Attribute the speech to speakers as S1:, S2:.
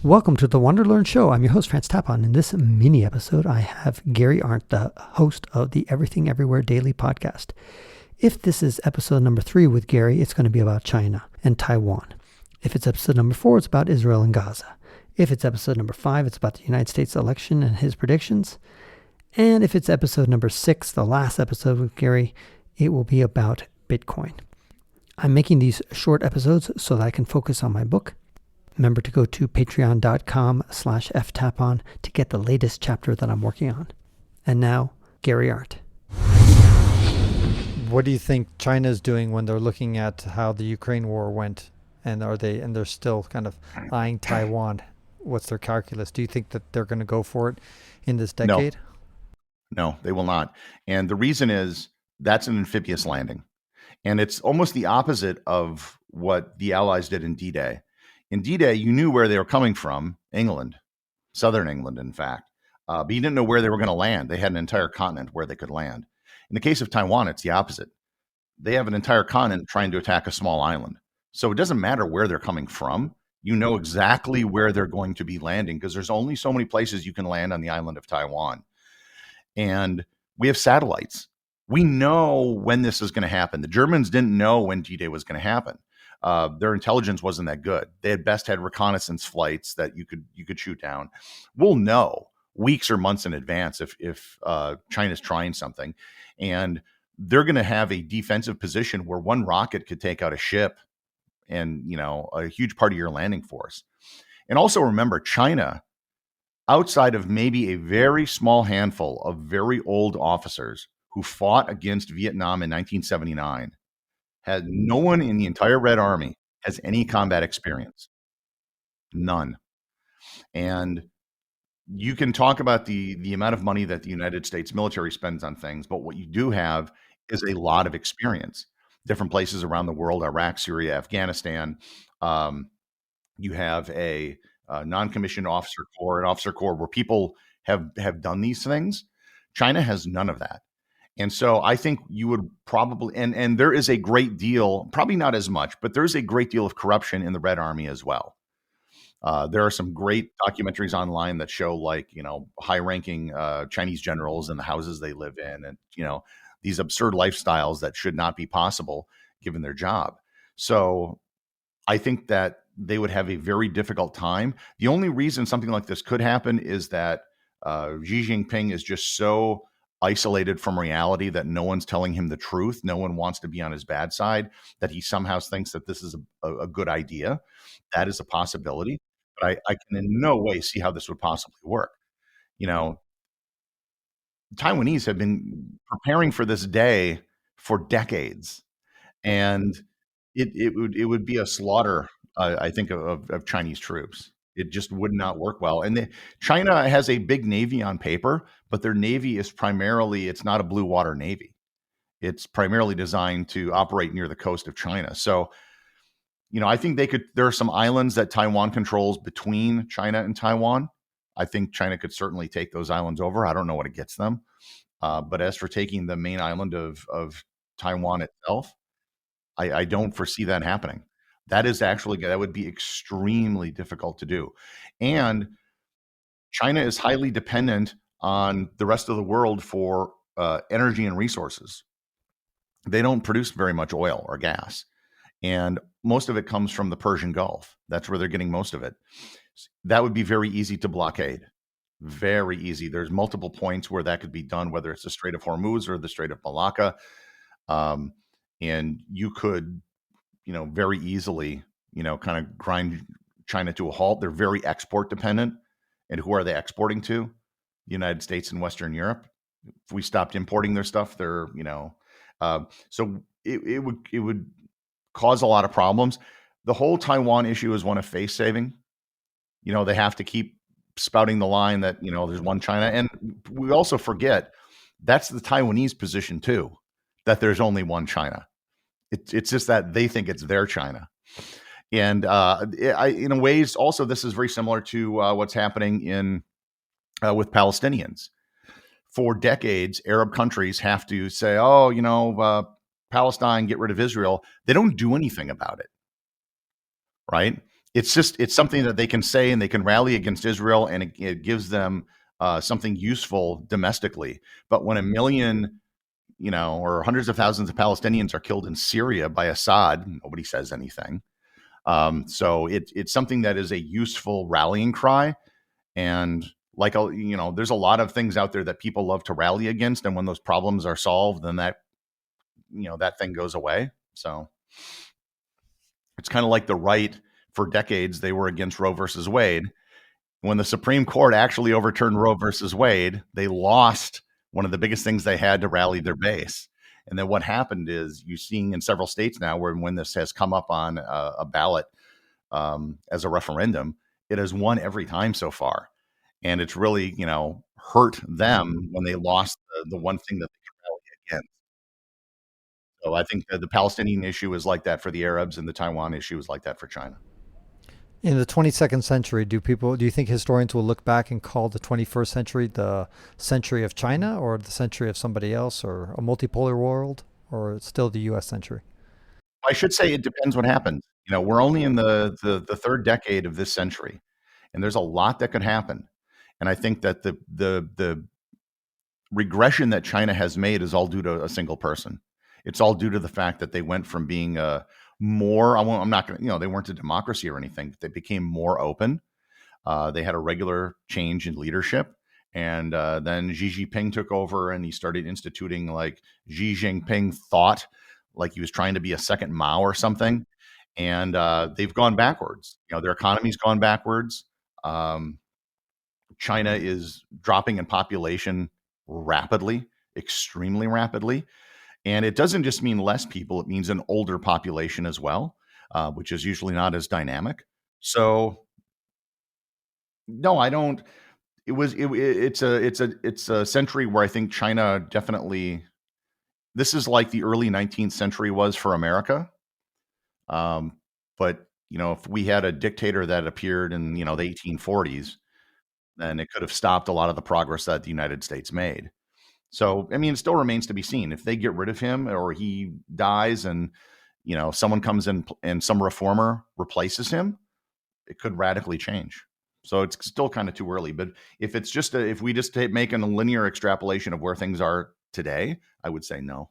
S1: Welcome to the WanderLearn Show. I'm your host, Tapon. In this mini episode, I have Gary Arndt, the host of the Everything Everywhere Daily podcast. If this is episode number 3 with Gary, it's going to be about China and Taiwan. If it's episode number 4, it's about Israel and Gaza. If it's episode number 5, it's about the United States election and his predictions. And if it's episode number 6, the last episode with Gary, it will be about Bitcoin. I'm making these short episodes so that I can focus on my book. Remember to go to patreon.com/ftapon to get the latest chapter that I'm working on. And now, Gary Arndt. What do you think China's doing when they're looking at how the Ukraine war went? And they're still kind of eyeing Taiwan? What's their calculus? Do you think that they're going to go for it in this decade?
S2: No, they will not. And the reason is that's an amphibious landing. And it's almost the opposite of what the Allies did in D-Day. In D-Day, you knew where they were coming from, England, southern England, in fact. But you didn't know where they were going to land. They had an entire continent where they could land. In the case of Taiwan, it's the opposite. They have an entire continent trying to attack a small island. So it doesn't matter where they're coming from. You know exactly where they're going to be landing because there's only so many places you can land on the island of Taiwan. And we have satellites. We know when this is going to happen. The Germans didn't know when D-Day was going to happen. Their intelligence wasn't that good. They at best had reconnaissance flights that you could shoot down. We'll know weeks or months in advance if China's trying something, and they're going to have a defensive position where one rocket could take out a ship and a huge part of your landing force. And also remember, China, outside of maybe a very small handful of very old officers who fought against Vietnam in 1979. Had no one in the entire Red Army has any combat experience. None. And you can talk about the amount of money that the United States military spends on things, but what you do have is a lot of experience. Different places around the world, Iraq, Syria, Afghanistan. You have a non-commissioned officer corps, an officer corps where people have done these things. China has none of that. And so I think you would probably, and there is a great deal, probably not as much, but there's a great deal of corruption in the Red Army as well. There are some great documentaries online that show high-ranking Chinese generals and the houses they live in and, these absurd lifestyles that should not be possible given their job. So I think that they would have a very difficult time. The only reason something like this could happen is that Xi Jinping is just so isolated from reality that no one's telling him the truth. No one wants to be on his bad side, that he somehow thinks that this is a good idea. That is a possibility, but I can in no way see how this would possibly work. The Taiwanese have been preparing for this day for decades, and it would be a slaughter, I think, of Chinese troops. It just would not work well. And China has a big navy on paper, but their navy is it's not a blue water navy. It's primarily designed to operate near the coast of China. So, I think there are some islands that Taiwan controls between China and Taiwan. I think China could certainly take those islands over. I don't know what it gets them. But as for taking the main island of Taiwan itself, I don't foresee that happening. That would be extremely difficult to do. And China is highly dependent on the rest of the world for energy and resources. They don't produce very much oil or gas. And most of it comes from the Persian Gulf. That's where they're getting most of it. That would be very easy to blockade. Very easy. There's multiple points where that could be done, whether it's the Strait of Hormuz or the Strait of Malacca. And you could very easily, kind of grind China to a halt. They're very export dependent. And who are they exporting to? The United States and Western Europe. If we stopped importing their stuff, so it would cause a lot of problems. The whole Taiwan issue is one of face saving. They have to keep spouting the line that, there's one China. And we also forget that's the Taiwanese position too, that there's only one China. It's just that they think it's their China. And in ways, also, this is very similar to what's happening with Palestinians. For decades, Arab countries have to say, Palestine, get rid of Israel. They don't do anything about it, right? it's something that they can say, and they can rally against Israel, and it gives them something useful domestically. But when a million, or hundreds of thousands of Palestinians are killed in Syria by Assad, nobody says anything. So it's something that is a useful rallying cry. And there's a lot of things out there that people love to rally against. And when those problems are solved, then that thing goes away. So it's kind of like the right. For decades, they were against Roe versus Wade. When the Supreme Court actually overturned Roe versus Wade, they lost one of the biggest things they had to rally their base. And then what happened is you're seeing in several states now where when this has come up on a ballot as a referendum, it has won every time so far. And it's really, hurt them when they lost the one thing that they could rally against. So I think that the Palestinian issue is like that for the Arabs, and the Taiwan issue is like that for China.
S3: In the 22nd century, do you think historians will look back and call the 21st century the century of China, or the century of somebody else, or a multipolar world, or still the U.S. century?
S2: I should say it depends what happens. We're only in the third decade of this century, and there's a lot that could happen. And I think that the regression that China has made is all due to a single person. It's all due to the fact that they went from being I'm not going to, they weren't a democracy or anything, but they became more open. They had a regular change in leadership. And then Xi Jinping took over, and he started instituting like Xi Jinping thought, like he was trying to be a second Mao or something. And they've gone backwards. Their economy's gone backwards. China is dropping in population rapidly, extremely rapidly. And it doesn't just mean less people, it means an older population as well, which is usually not as dynamic. So no, I don't. It's a century where I think China definitely, this is like the early 19th century was for America. But if we had a dictator that appeared in, the 1840s, then it could have stopped a lot of the progress that the United States made. So, it still remains to be seen. If they get rid of him or he dies and, someone comes in and some reformer replaces him, it could radically change. So it's still kind of too early. But if it's just if we just make a linear extrapolation of where things are today, I would say no.